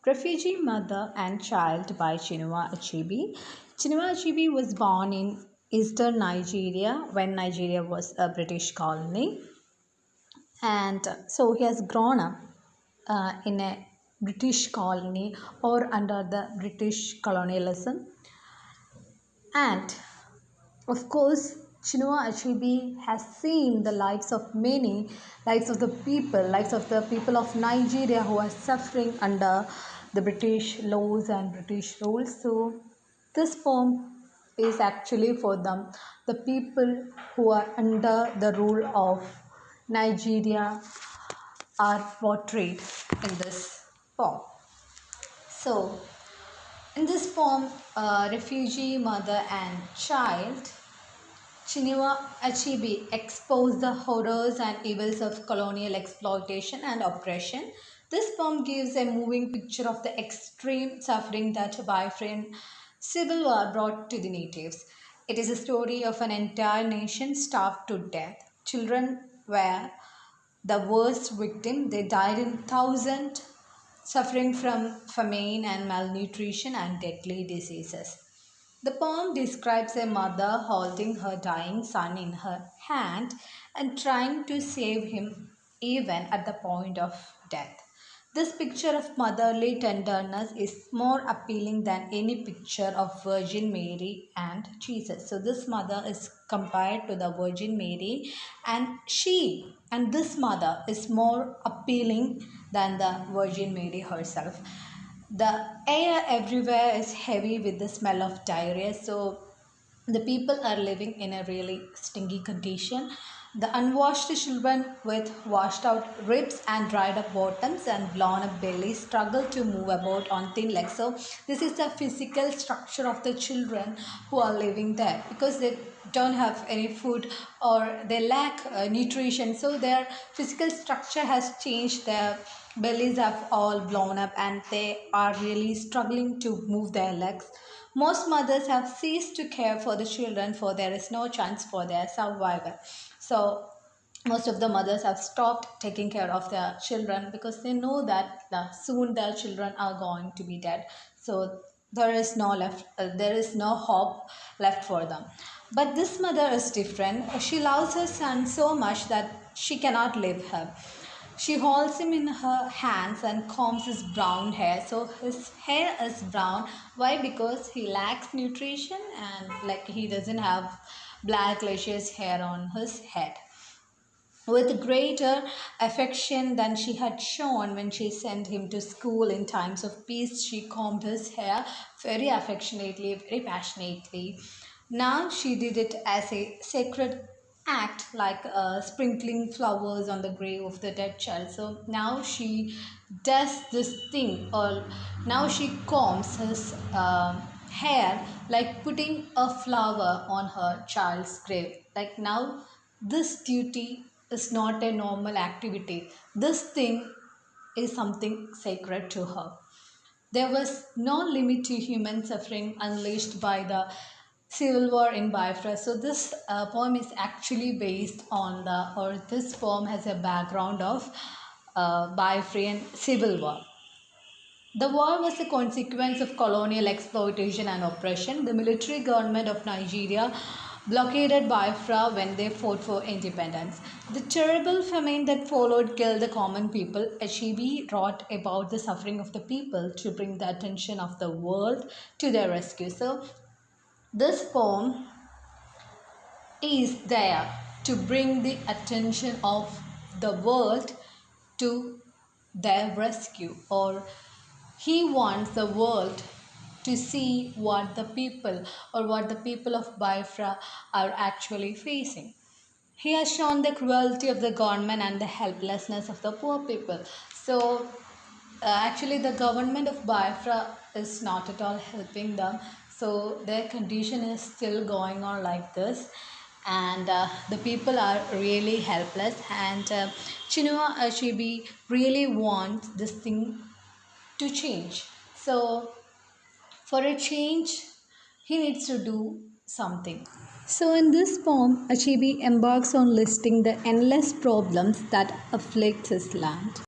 Refugee Mother and Child by Chinua Achebe. Chinua Achebe was born in eastern Nigeria when Nigeria was a British colony, and so he has grown up in a British colony or under the British colonialism. And of course, Chinua Achebe has seen the lives of many, lives of the people of Nigeria who are suffering under the British laws and British rules. So this poem is actually for them, the people who are under the rule of Nigeria are portrayed in this poem. So in this poem, Refugee Mother and Child, Chinua Achebe exposed the horrors and evils of colonial exploitation and oppression. This poem gives a moving picture of the extreme suffering that Biafran civil war brought to the natives. It is a story of an entire nation starved to death. Children were the worst victim. They died in thousands, suffering from famine and malnutrition and deadly diseases. The poem describes a mother holding her dying son in her hand and trying to save him even at the point of death. This picture of motherly tenderness is more appealing than any picture of Virgin Mary and Jesus. So this mother is compared to the Virgin Mary, and this mother is more appealing than the Virgin Mary herself. The air everywhere is heavy with the smell of diarrhea, so the people are living in a really stinky condition. The unwashed children with washed out ribs and dried up bottoms and blown up bellies struggle to move about on thin legs. So this is the physical structure of the children who are living there, because they don't have any food or they lack nutrition. So their physical structure has changed. Their bellies have all blown up and they are really struggling to move their legs. Most mothers have ceased to care for the children, for there is no chance for their survival. So most of the mothers have stopped taking care of their children because they know that soon their children are going to be dead. So there is no hope left for them. But this mother is different. She loves her son so much that she cannot leave him. She holds him in her hands and combs his brown hair. So his hair is brown. Why? Because he lacks nutrition and he doesn't have black luscious hair on his head. With greater affection than she had shown when she sent him to school in times of peace, she combed his hair very affectionately, very passionately. Now she did it as a sacred act, like sprinkling flowers on the grave of the dead child. So now she does this thing, or now she combs his hair, like putting a flower on her child's grave. Like now, this duty is not a normal activity. This thing is something sacred to her. There was no limit to human suffering unleashed by the civil war in Biafra. So this poem is actually based on this poem has a background of Biafran civil war. The war was a consequence of colonial exploitation and oppression. The military government of Nigeria blockaded Biafra when they fought for independence. The terrible famine that followed killed the common people. Achebe wrote about the suffering of the people to bring the attention of the world to their rescue. So, this poem is there to bring the attention of the world to their rescue, or he wants the world to see what the people of Biafra are actually facing. He has shown the cruelty of the government and the helplessness of the poor people. So, actually, the government of Biafra is not at all helping them. So, their condition is still going on like this, and the people are really helpless. And Chinua Achebe really wants this thing to change. So, for a change, he needs to do something. So, in this poem, Achebe embarks on listing the endless problems that afflict his land.